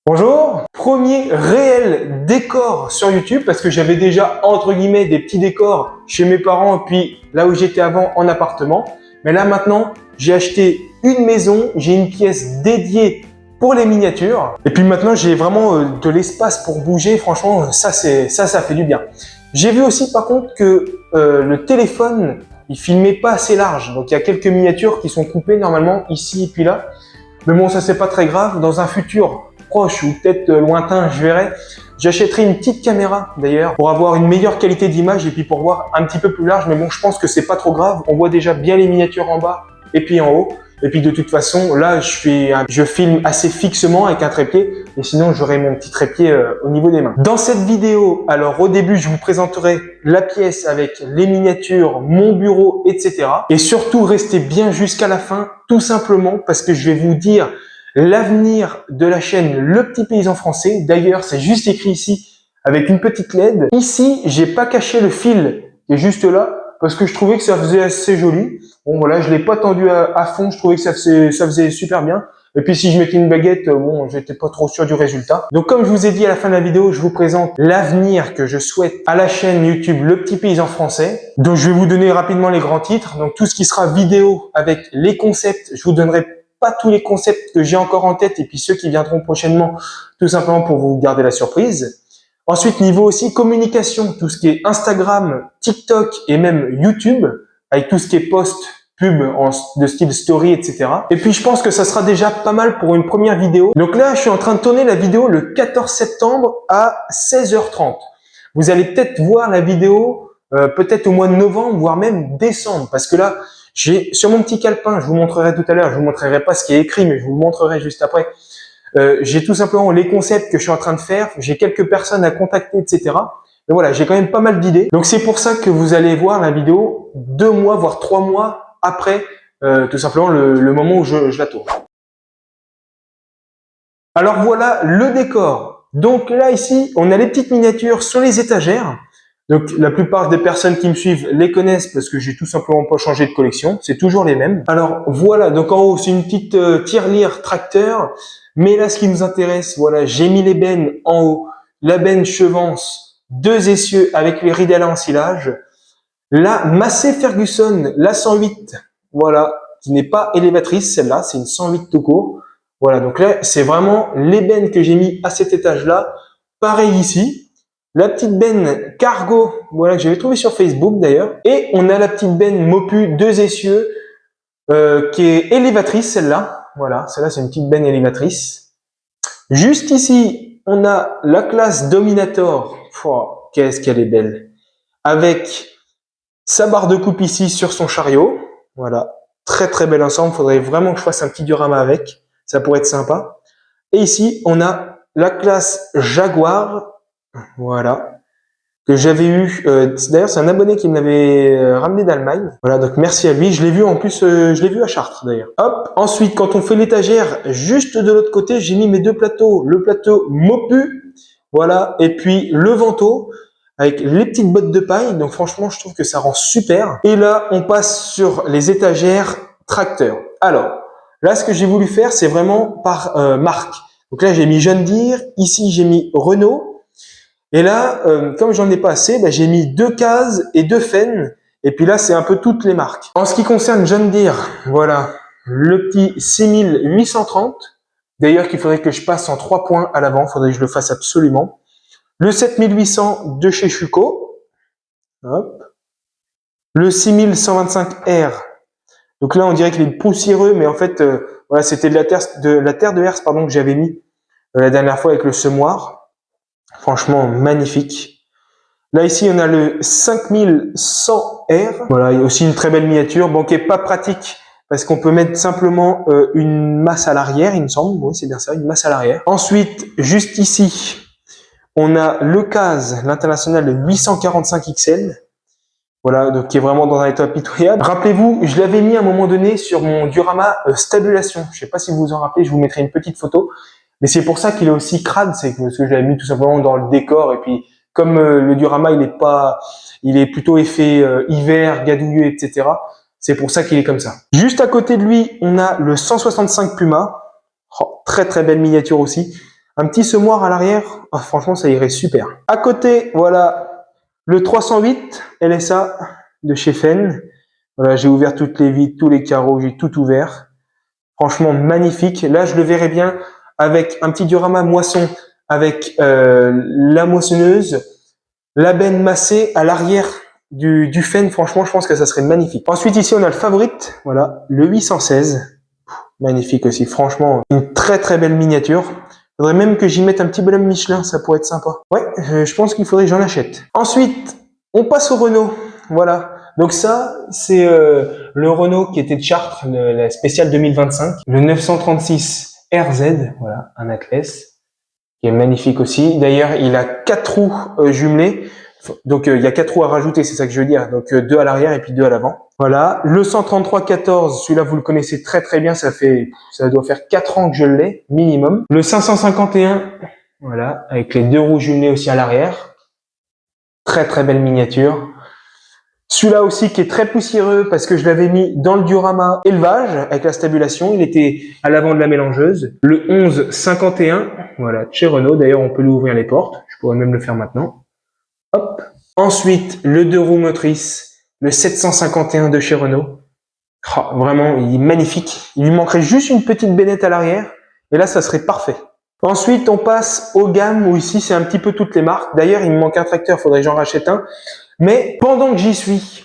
Bonjour, premier réel décor sur YouTube parce que j'avais déjà entre guillemets des petits décors chez mes parents et puis là où j'étais avant en appartement. Mais là maintenant, j'ai acheté une maison, j'ai une pièce dédiée pour les miniatures et puis maintenant j'ai vraiment de l'espace pour bouger. Franchement, ça fait du bien. J'ai vu aussi par contre que le téléphone, il filmait pas assez large. Donc il y a quelques miniatures qui sont coupées normalement ici et puis là. Mais bon, ça c'est pas très grave. Dans un futur proche ou peut-être lointain, je verrai. J'achèterai une petite caméra d'ailleurs pour avoir une meilleure qualité d'image et puis pour voir un petit peu plus large. Mais bon, je pense que c'est pas trop grave. On voit déjà bien les miniatures en bas et puis en haut. Et puis de toute façon, là, je filme assez fixement avec un trépied. Et sinon, j'aurai mon petit trépied au niveau des mains. Dans cette vidéo, alors au début, je vous présenterai la pièce avec les miniatures, mon bureau, etc. Et surtout, restez bien jusqu'à la fin, tout simplement parce que je vais vous dire l'avenir de la chaîne Le Petit Paysan Français. D'ailleurs, c'est juste écrit ici avec une petite LED. Ici, j'ai pas caché le fil qui est juste là parce que je trouvais que ça faisait assez joli. Bon voilà, je l'ai pas tendu à fond, je trouvais que ça faisait super bien. Et puis si je mettais une baguette, bon, j'étais pas trop sûr du résultat. Donc comme je vous ai dit à la fin de la vidéo, je vous présente l'avenir que je souhaite à la chaîne YouTube Le Petit Paysan Français. Donc je vais vous donner rapidement les grands titres. Donc tout ce qui sera vidéo avec les concepts, je vous donnerai pas tous les concepts que j'ai encore en tête et puis ceux qui viendront prochainement, tout simplement pour vous garder la surprise. Ensuite, niveau aussi communication, tout ce qui est Instagram, TikTok et même YouTube, avec tout ce qui est post, pub de style story, etc. Et puis, je pense que ça sera déjà pas mal pour une première vidéo. Donc là, je suis en train de tourner la vidéo le 14 septembre à 16h30. Vous allez peut-être voir la vidéo peut-être au mois de novembre, voire même décembre, parce que là, j'ai sur mon petit calepin, je vous montrerai tout à l'heure, je vous montrerai pas ce qui est écrit, mais je vous le montrerai juste après. J'ai tout simplement les concepts que je suis en train de faire, j'ai quelques personnes à contacter, etc. Mais voilà, j'ai quand même pas mal d'idées. Donc c'est pour ça que vous allez voir la vidéo 2 mois, voire 3 mois après tout simplement le moment où je la tourne. Alors voilà le décor. Donc là ici, on a les petites miniatures sur les étagères. Donc la plupart des personnes qui me suivent les connaissent parce que j'ai tout simplement pas changé de collection, c'est toujours les mêmes. Alors voilà, donc en haut c'est une petite tirelire tracteur, mais là ce qui nous intéresse, voilà, j'ai mis les bennes en haut, la benne chevance, 2 essieux avec les ridelles à ensilage, la Massey Ferguson, la 108, voilà, qui n'est pas élévatrice celle-là, c'est une 108 tout court. Voilà, donc là c'est vraiment les bennes que j'ai mis à cet étage-là, pareil ici. La petite benne cargo, voilà, que j'avais trouvé sur Facebook d'ailleurs. Et on a la petite benne Mopu 2 essieux qui est élévatrice celle-là. Voilà, celle-là c'est une petite benne élévatrice. Juste ici, on a la classe Dominator. Qu'est-ce qu'elle est belle. Avec sa barre de coupe ici sur son chariot. Voilà, très très bel ensemble. Faudrait vraiment que je fasse un petit diorama avec. Ça pourrait être sympa. Et ici, on a la classe Jaguar. Voilà, que j'avais eu. D'ailleurs, c'est un abonné qui me l'avait ramené d'Allemagne. Voilà, donc merci à lui. Je l'ai vu en plus, je l'ai vu à Chartres d'ailleurs. Hop. Ensuite, quand on fait l'étagère, juste de l'autre côté, j'ai mis mes 2 plateaux. Le plateau Mopu, voilà, et puis le Vento avec les petites bottes de paille. Donc franchement, je trouve que ça rend super. Et là, on passe sur les étagères tracteur. Alors, là, ce que j'ai voulu faire, c'est vraiment par marque. Donc là, j'ai mis John Deere. Ici, j'ai mis Renault. Et là, comme j'en ai pas assez, bah, j'ai mis 2 cases et 2 Fenn. Et puis là, c'est un peu toutes les marques. En ce qui concerne John Deere, voilà, le petit 6830. D'ailleurs, qu'il faudrait que je passe en 3 points à l'avant. Il faudrait que je le fasse absolument. Le 7800 de chez Schuco. Hop. Le 6125R. Donc là, on dirait qu'il est poussiéreux, mais en fait, voilà, c'était de la terre de herse, pardon, que j'avais mis la dernière fois avec le semoir. Franchement, magnifique. Là, ici, on a le 5100R. Voilà, il y a aussi une très belle miniature. Bon, qui est pas pratique parce qu'on peut mettre simplement une masse à l'arrière, il me semble. Oui, c'est bien ça, une masse à l'arrière. Ensuite, juste ici, on a le CAS, l'international 845 XL. Voilà, donc qui est vraiment dans un état pitoyable. Rappelez-vous, je l'avais mis à un moment donné sur mon diorama stabulation. Je sais pas si vous vous en rappelez, je vous mettrai une petite photo. Mais c'est pour ça qu'il est aussi crade, c'est parce que je l'avais mis tout simplement dans le décor. Et puis, comme le diorama, il est plutôt effet hiver, gadouilleux, etc. C'est pour ça qu'il est comme ça. Juste à côté de lui, on a le 165 Puma. Oh, très très belle miniature aussi. Un petit semoir à l'arrière, oh, franchement, ça irait super. À côté, voilà, le 308 LSA de chez Fenn. Voilà, j'ai ouvert toutes les vitres, tous les carreaux, j'ai tout ouvert. Franchement, magnifique. Là, je le verrais bien avec un petit diorama moisson, avec la moissonneuse, la benne massée à l'arrière du Fenn. Franchement, je pense que ça serait magnifique. Ensuite, ici, on a le Favorite, voilà, le 816. Magnifique aussi, franchement, une très très belle miniature. Faudrait même que j'y mette un petit bonhomme Michelin, ça pourrait être sympa. Ouais, je pense qu'il faudrait que j'en achète. Ensuite, on passe au Renault. Voilà. Donc ça, c'est le Renault qui était de Chartres, la spéciale 2025. Le 936 RZ, voilà, un Atlas, qui est magnifique aussi. D'ailleurs, il a 4 roues jumelées. Donc il y a 4 roues à rajouter, c'est ça que je veux dire. Donc 2 à l'arrière et puis 2 à l'avant. Voilà. Le 133-14, celui-là vous le connaissez très très bien. Ça doit faire 4 ans que je l'ai, minimum. Le 551, voilà, avec les 2 roues jumelées aussi à l'arrière. Très très belle miniature. Celui-là aussi qui est très poussiéreux parce que je l'avais mis dans le diorama élevage avec la stabulation. Il était à l'avant de la mélangeuse. Le 1151, voilà, chez Renault. D'ailleurs, on peut lui ouvrir les portes. Je pourrais même le faire maintenant. Hop. Ensuite, le 2 roues motrices, le 751 de chez Renault. Oh, vraiment, il est magnifique. Il lui manquerait juste une petite bennette à l'arrière. Et là, ça serait parfait. Ensuite, on passe aux gammes où ici, c'est un petit peu toutes les marques. D'ailleurs, il me manque un tracteur, faudrait que j'en rachète un. Mais pendant que j'y suis,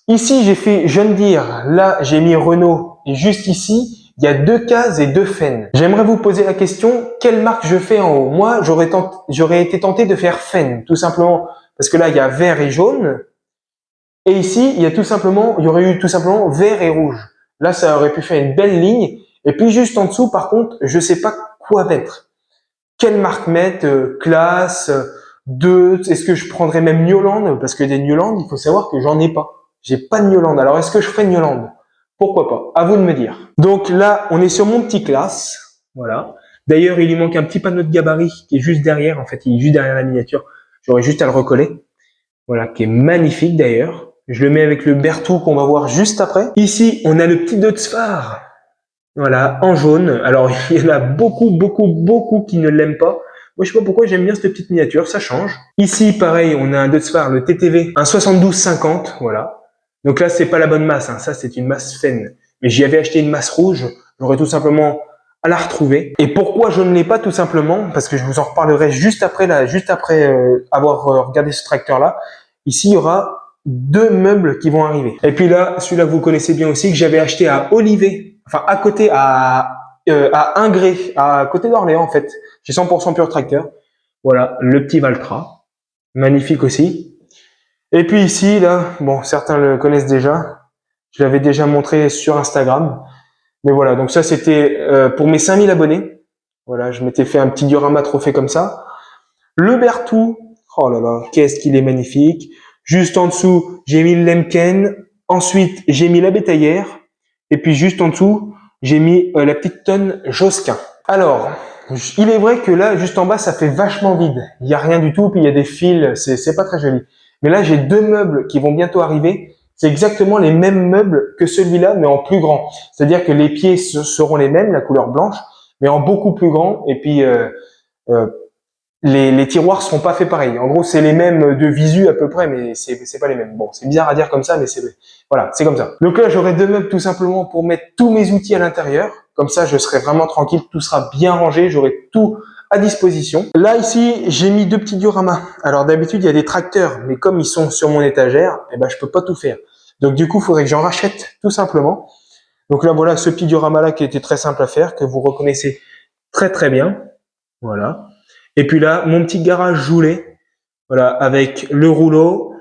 ici, j'ai fait John Deere. Là, j'ai mis Renault. Et juste ici, il y a 2 cases et 2 Fenn. J'aimerais vous poser la question, quelle marque je fais en haut? Moi, j'aurais été tenté de faire Fenn, tout simplement. Parce que là, il y a vert et jaune. Et ici, il y aurait eu tout simplement vert et rouge. Là, ça aurait pu faire une belle ligne. Et puis, juste en dessous, par contre, je sais pas quoi mettre. Quelle marque mettre? Classe, 2, est-ce que je prendrais même New Holland? Parce que des New Holland, il faut savoir que j'en ai pas. J'ai pas de New Holland. Alors, est-ce que je ferais New Holland? Pourquoi pas? À vous de me dire. Donc là, on est sur mon petit classe. Voilà. D'ailleurs, il lui manque un petit panneau de gabarit qui est juste derrière. En fait, il est juste derrière la miniature. J'aurais juste à le recoller. Voilà, qui est magnifique d'ailleurs. Je le mets avec le Berthoud qu'on va voir juste après. Ici, on a le petit Dutzfar. Voilà, en jaune. Alors, il y en a beaucoup qui ne l'aiment pas. Moi, je sais pas pourquoi j'aime bien cette petite miniature, ça change. Ici, pareil, on a un Dutzfar, le TTV, un 72-50, voilà. Donc là, c'est pas la bonne masse, hein. Ça, c'est une masse Fenn. Mais j'y avais acheté une masse rouge, j'aurais tout simplement à la retrouver. Et pourquoi je ne l'ai pas tout simplement? Parce que je vous en reparlerai juste après avoir regardé ce tracteur-là. Ici, il y aura 2 meubles qui vont arriver. Et puis là, celui-là, vous connaissez bien aussi, que j'avais acheté à Olivet, enfin à côté, à Ingré, à côté d'Orléans en fait. J'ai 100% pur tracteur. Voilà, le petit Valtra. Magnifique aussi. Et puis ici, là, bon, certains le connaissent déjà. Je l'avais déjà montré sur Instagram. Mais voilà, donc ça c'était pour mes 5000 abonnés. Voilà, je m'étais fait un petit diorama trophée comme ça. Le Berthoud, oh là là, qu'est-ce qu'il est magnifique. Juste en dessous, j'ai mis le Lemken. Ensuite, j'ai mis la bétaillère. Et puis juste en dessous, j'ai mis la petite tonne Josquin. Alors, il est vrai que là, juste en bas, ça fait vachement vide. Il n'y a rien du tout, puis il y a des fils, c'est pas très joli. Mais là, j'ai 2 meubles qui vont bientôt arriver. C'est exactement les mêmes meubles que celui-là, mais en plus grand. C'est-à-dire que les pieds seront les mêmes, la couleur blanche, mais en beaucoup plus grand. Et puis, les tiroirs seront pas faits pareil. En gros, c'est les mêmes de visu à peu près, mais c'est pas les mêmes. Bon, c'est bizarre à dire comme ça, mais voilà, c'est comme ça. Donc là, j'aurai 2 meubles tout simplement pour mettre tous mes outils à l'intérieur. Comme ça, je serai vraiment tranquille, tout sera bien rangé, j'aurai tout à disposition. Là, ici, j'ai mis 2 petits dioramas. Alors d'habitude, il y a des tracteurs, mais comme ils sont sur mon étagère, eh ben, je peux pas tout faire. Donc du coup, il faudrait que j'en rachète tout simplement. Donc là, voilà, ce petit diorama là qui était très simple à faire, que vous reconnaissez très très bien. Voilà. Et puis là, mon petit garage Joulet, voilà, avec le rouleau,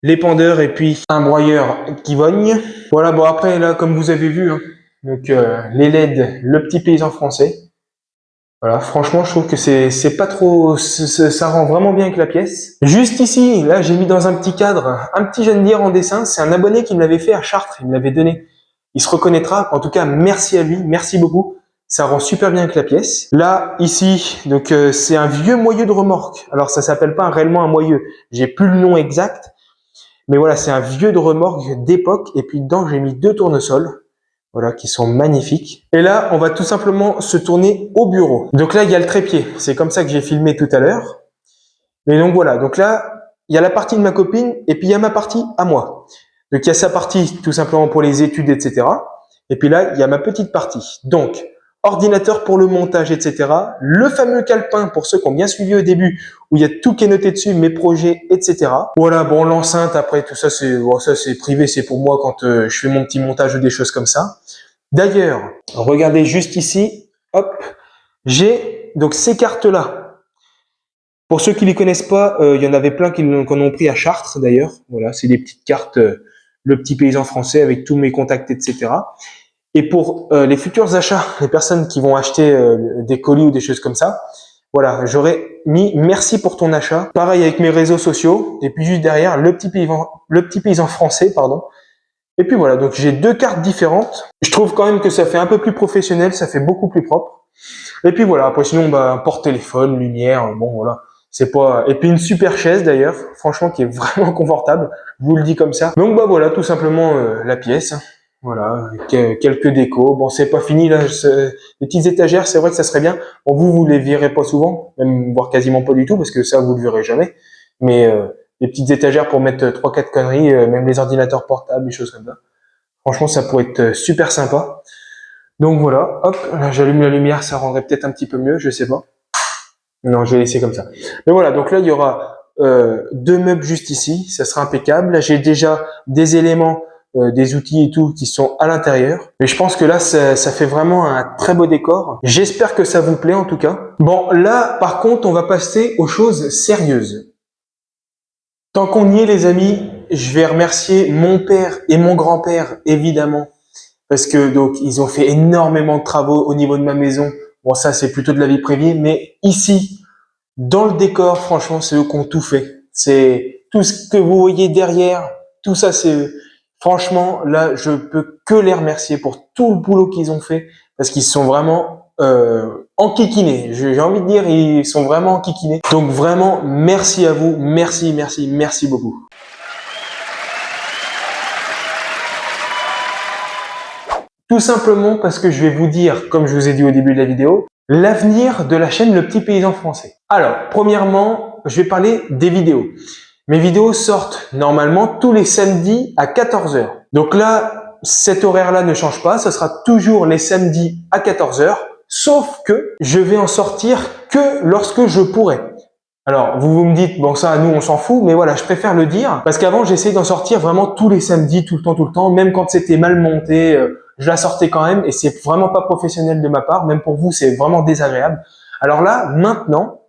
les pendeurs et puis un broyeur qui vogne. Voilà, bon après là, comme vous avez vu, hein, donc les LED, le petit paysan français. Voilà, franchement, je trouve que c'est pas trop, ça rend vraiment bien avec la pièce. Juste ici, là, j'ai mis dans un petit cadre un petit John Deere en dessin. C'est un abonné qui me l'avait fait à Chartres, il me l'avait donné. Il se reconnaîtra. En tout cas, merci à lui, merci beaucoup. Ça rend super bien avec la pièce. Là, ici, donc c'est un vieux moyeu de remorque. Alors ça s'appelle pas réellement un moyeu. J'ai plus le nom exact, mais voilà, c'est un vieux de remorque d'époque. Et puis dedans, j'ai mis 2 tournesols. Voilà, qui sont magnifiques. Et là, on va tout simplement se tourner au bureau. Donc là, il y a le trépied. C'est comme ça que j'ai filmé tout à l'heure. Mais donc voilà, donc là, il y a la partie de ma copine et puis il y a ma partie à moi. Donc il y a sa partie tout simplement pour les études, etc. Et puis là, il y a ma petite partie. Donc, ordinateur pour le montage, etc. Le fameux calepin pour ceux qui ont bien suivi au début, où il y a tout qui est noté dessus, mes projets, etc. Voilà, bon, l'enceinte, après tout ça, c'est privé, c'est pour moi quand je fais mon petit montage ou des choses comme ça. D'ailleurs, regardez juste ici, hop, j'ai donc ces cartes-là. Pour ceux qui les connaissent pas, il y en avait plein qui en ont pris à Chartres d'ailleurs. Voilà, c'est des petites cartes, le petit paysan français avec tous mes contacts, etc. Et pour les futurs achats, les personnes qui vont acheter des colis ou des choses comme ça, voilà, j'aurais mis merci pour ton achat. Pareil avec mes réseaux sociaux. Et puis juste derrière, le petit paysan français, pardon. Et puis voilà, donc j'ai deux cartes différentes. Je trouve quand même que ça fait un peu plus professionnel, ça fait beaucoup plus propre. Et puis voilà, après sinon, bah, porte-téléphone, lumière, bon voilà. C'est pas. Et puis une super chaise d'ailleurs, franchement qui est vraiment confortable. Je vous le dis comme ça. Donc bah voilà, tout simplement la pièce. Voilà, quelques décos. Bon, c'est pas fini là. Les petites étagères, c'est vrai que ça serait bien. Bon, vous les verrez pas souvent, même voire quasiment pas du tout, parce que ça vous le verrez jamais. Mais les petites étagères pour mettre 3-4 conneries, même les ordinateurs portables, des choses comme ça. Franchement, ça pourrait être super sympa. Donc voilà, hop, j'allume la lumière, ça rendrait peut-être un petit peu mieux, je sais pas. Non, je vais laisser comme ça. Mais voilà, donc là, il y aura deux meubles juste ici, ça sera impeccable. Là, j'ai déjà des éléments, des outils et tout qui sont à l'intérieur. Mais je pense que là, ça fait vraiment un très beau décor. J'espère que ça vous plaît en tout cas. Bon, là, par contre, on va passer aux choses sérieuses. Tant qu'on y est, les amis, je vais remercier mon père et mon grand-père, évidemment, parce que donc ils ont fait énormément de travaux au niveau de ma maison. Bon, ça c'est plutôt de la vie privée, mais ici, dans le décor, franchement, c'est eux qui ont tout fait. C'est tout ce que vous voyez derrière, tout ça, c'est eux. Franchement, là, je peux que les remercier pour tout le boulot qu'ils ont fait, parce qu'ils sont vraiment enquiquinés. J'ai envie de dire, ils sont vraiment enquiquinés. Donc vraiment, merci à vous, merci, merci, merci beaucoup. Tout simplement parce que je vais vous dire, comme je vous ai dit au début de la vidéo, l'avenir de la chaîne Le Petit Paysan Français. Alors, premièrement, je vais parler des vidéos. Mes vidéos sortent normalement tous les samedis à 14 h. Donc là, cet horaire-là ne change pas, ce sera toujours les samedis à 14 h, sauf que je vais en sortir que lorsque je pourrai. Alors, vous me dites, bon ça, nous on s'en fout, mais voilà, je préfère le dire, parce qu'avant j'essayais d'en sortir vraiment tous les samedis, tout le temps, même quand c'était mal monté, je la sortais quand même, et c'est vraiment pas professionnel de ma part, même pour vous c'est vraiment désagréable. Alors là, maintenant,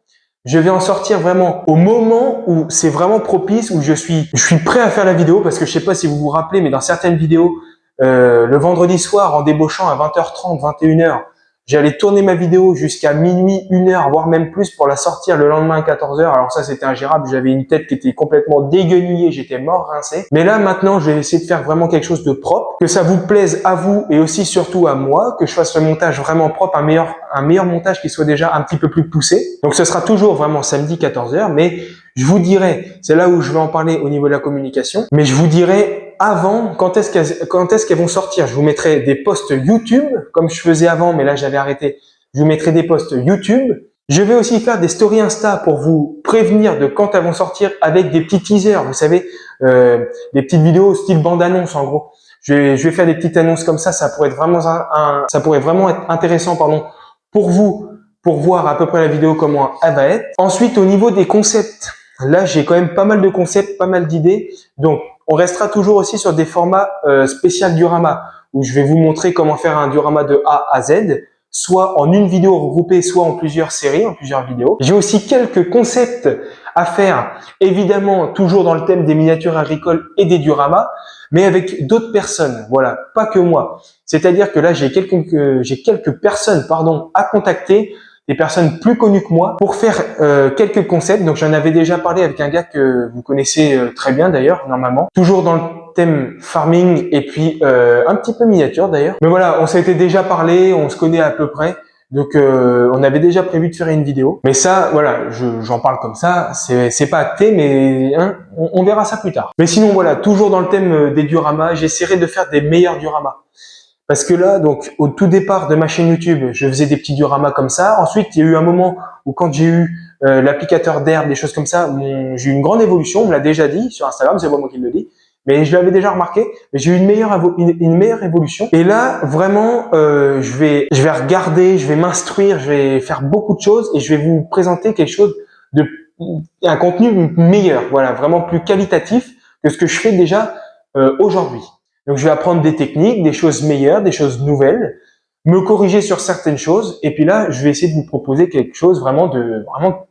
je vais en sortir vraiment au moment où c'est vraiment propice, où je suis prêt à faire la vidéo, parce que je sais pas si vous vous rappelez, mais dans certaines vidéos, le vendredi soir, en débauchant à 20h30, 21h, j'allais tourner ma vidéo jusqu'à minuit, 1h, voire même plus pour la sortir le lendemain à 14 h. Alors ça, c'était ingérable. J'avais une tête qui était complètement déguenillée. J'étais mort rincé. Mais là, maintenant, je vais essayer de faire vraiment quelque chose de propre, que ça vous plaise à vous et aussi surtout à moi, que je fasse le montage vraiment propre, un meilleur montage qui soit déjà un petit peu plus poussé. Donc ce sera toujours vraiment samedi 14 h. Mais je vous dirai, c'est là où je vais en parler au niveau de la communication, mais je vous dirai avant, quand est-ce qu'elles vont sortir. Je vous mettrai des posts YouTube, comme je faisais avant, mais là j'avais arrêté. Je vous mettrai des posts YouTube. Je vais aussi faire des stories Insta pour vous prévenir de quand elles vont sortir avec des petits teasers, vous savez, des petites vidéos style bande-annonce en gros. Je vais faire des petites annonces comme ça pourrait être vraiment ça pourrait vraiment être intéressant, pardon, pour vous, pour voir à peu près la vidéo comment elle va être. Ensuite, au niveau des concepts, là j'ai quand même pas mal de concepts, pas mal d'idées. Donc on restera toujours aussi sur des formats spécial diorama, où je vais vous montrer comment faire un diorama de A à Z, soit en une vidéo regroupée, soit en plusieurs séries, en plusieurs vidéos. J'ai aussi quelques concepts à faire, évidemment toujours dans le thème des miniatures agricoles et des dioramas, mais avec d'autres personnes, voilà, pas que moi. C'est-à-dire que là j'ai quelques personnes, à contacter, des personnes plus connues que moi, pour faire quelques concepts. Donc j'en avais déjà parlé avec un gars que vous connaissez très bien d'ailleurs, normalement. Toujours dans le thème farming et puis un petit peu miniature d'ailleurs. Mais voilà, on s'était déjà parlé, on se connaît à peu près. Donc on avait déjà prévu de faire une vidéo. Mais ça, voilà, j'en parle comme ça, c'est pas acté, mais hein, on verra ça plus tard. Mais sinon voilà, toujours dans le thème des dioramas, j'essaierai de faire des meilleurs dioramas. Parce que là, donc, au tout départ de ma chaîne YouTube, je faisais des petits dioramas comme ça. Ensuite, il y a eu un moment où quand j'ai eu l'applicateur d'herbe, des choses comme ça, j'ai eu une grande évolution. On me l'a déjà dit sur Instagram, c'est pas moi qui le dis. Mais je l'avais déjà remarqué. Mais j'ai eu une meilleure évolution. Et là, vraiment, je vais regarder, je vais m'instruire, je vais faire beaucoup de choses et je vais vous présenter quelque chose de un contenu meilleur. Voilà, vraiment plus qualitatif que ce que je fais déjà aujourd'hui. Donc, je vais apprendre des techniques, des choses meilleures, des choses nouvelles, me corriger sur certaines choses. Et puis là, je vais essayer de vous proposer quelque chose vraiment de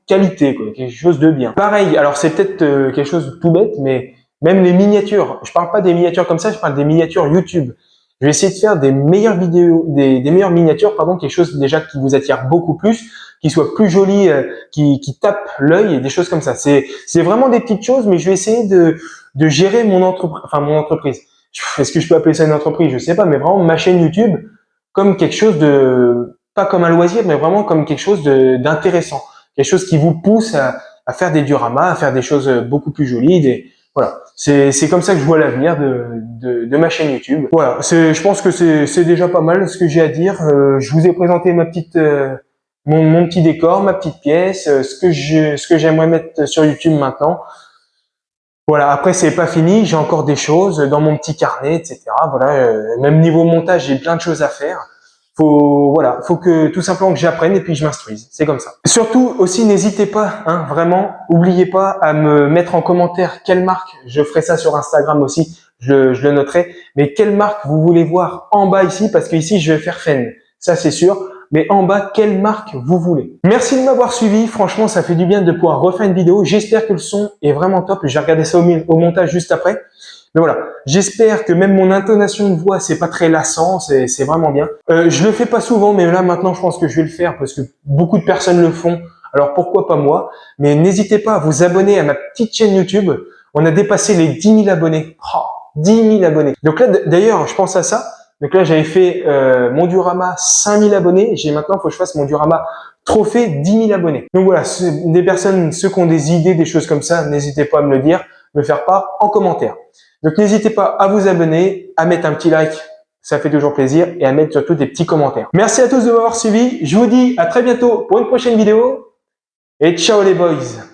qualité, quoi, quelque chose de bien. Pareil, alors c'est peut-être quelque chose de tout bête, mais même les miniatures. Je parle pas des miniatures comme ça, je parle des miniatures YouTube. Je vais essayer de faire des meilleures vidéos, des meilleures miniatures, pardon, quelque chose déjà qui vous attire beaucoup plus, qui soit plus joli, qui tape l'œil et des choses comme ça. C'est vraiment des petites choses, mais je vais essayer de gérer mon entreprise. Est-ce que je peux appeler ça une entreprise? Je sais pas, mais vraiment ma chaîne YouTube comme quelque chose de, pas comme un loisir, mais vraiment comme quelque chose d'intéressant. Quelque chose qui vous pousse à faire des dioramas, à faire des choses beaucoup plus jolies, voilà. C'est comme ça que je vois l'avenir de ma chaîne YouTube. Voilà. Je pense que c'est déjà pas mal ce que j'ai à dire. Je vous ai présenté ma petite, mon petit décor, ma petite pièce, ce que j'aimerais mettre sur YouTube maintenant. Voilà, après c'est pas fini, j'ai encore des choses dans mon petit carnet, etc. Voilà, même niveau montage, j'ai plein de choses à faire. Faut que tout simplement que j'apprenne et puis je m'instruise. C'est comme ça. Surtout aussi, n'hésitez pas, hein, vraiment, oubliez pas à me mettre en commentaire quelle marque. Je ferai ça sur Instagram aussi, je le noterai. Mais quelle marque vous voulez voir en bas ici, parce que ici je vais faire Fen, ça c'est sûr. Mais en bas, quelle marque vous voulez. Merci de m'avoir suivi. Franchement, ça fait du bien de pouvoir refaire une vidéo. J'espère que le son est vraiment top. J'ai regardé ça au montage juste après. Mais voilà, j'espère que même mon intonation de voix, c'est pas très lassant, c'est vraiment bien. Je le fais pas souvent, mais là maintenant, je pense que je vais le faire parce que beaucoup de personnes le font. Alors pourquoi pas moi? Mais n'hésitez pas à vous abonner à ma petite chaîne YouTube. On a dépassé les 10 000 abonnés. Oh, 10 000 abonnés. Donc là, d'ailleurs, je pense à ça. Donc là, j'avais fait mon diorama 5000 abonnés. Maintenant, il faut que je fasse mon diorama trophée 10 000 abonnés. Donc voilà, des personnes, ceux qui ont des idées, des choses comme ça, n'hésitez pas à me le dire, me faire part en commentaire. Donc n'hésitez pas à vous abonner, à mettre un petit like, ça fait toujours plaisir, et à mettre surtout des petits commentaires. Merci à tous de m'avoir suivi. Je vous dis à très bientôt pour une prochaine vidéo. Et ciao les boys!